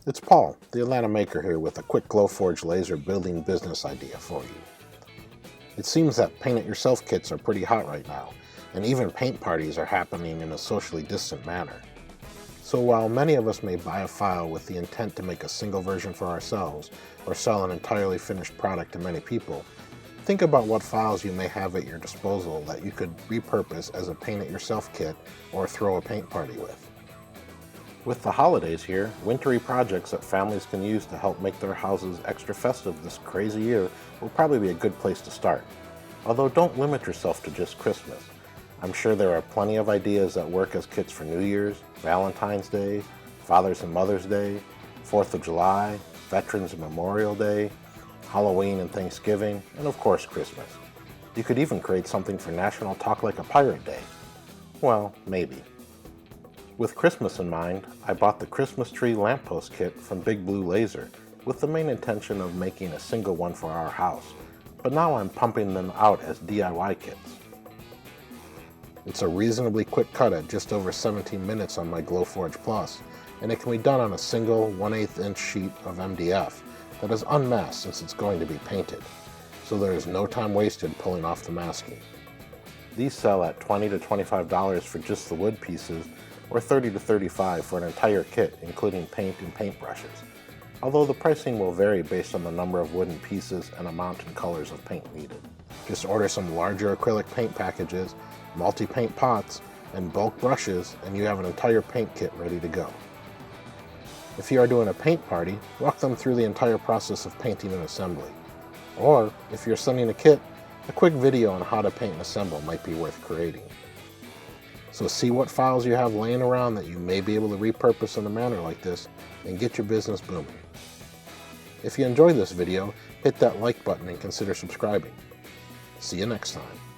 It's Paul, the Atlanta maker here with a quick Glowforge laser building business idea for you. It seems that paint-it-yourself kits are pretty hot right now, and even paint parties are happening in a socially distant manner. So while many of us may buy a file with the intent to make a single version for ourselves or sell an entirely finished product to many people, think about what files you may have at your disposal that you could repurpose as a paint-it-yourself kit or throw a paint party with. With the holidays here, wintry projects that families can use to help make their houses extra festive this crazy year will probably be a good place to start. Although don't limit yourself to just Christmas. I'm sure there are plenty of ideas that work as kits for New Year's, Valentine's Day, Father's and Mother's Day, 4th of July, Veterans and Memorial Day, Halloween and Thanksgiving, and of course Christmas. You could even create something for National Talk Like a Pirate Day. Well, maybe. With Christmas in mind, I bought the Christmas tree lamppost kit from Big Blue Laser with the main intention of making a single one for our house, but now I'm pumping them out as DIY kits. It's a reasonably quick cut at just over 17 minutes on my Glowforge Plus, and it can be done on a single 1/8 inch sheet of MDF that is unmasked since it's going to be painted, so there is no time wasted pulling off the masking. These sell at $20 to $25 for just the wood pieces, or $30 to $35 for an entire kit including paint and paintbrushes, although the pricing will vary based on the number of wooden pieces and amount and colors of paint needed. Just order some larger acrylic paint packages, multi-paint pots, and bulk brushes, and you have an entire paint kit ready to go. If you are doing a paint party, walk them through the entire process of painting and assembly. Or, if you're sending a kit, a quick video on how to paint and assemble might be worth creating. So see what files you have laying around that you may be able to repurpose in a manner like this and get your business booming. If you enjoyed this video, hit that like button and consider subscribing. See you next time.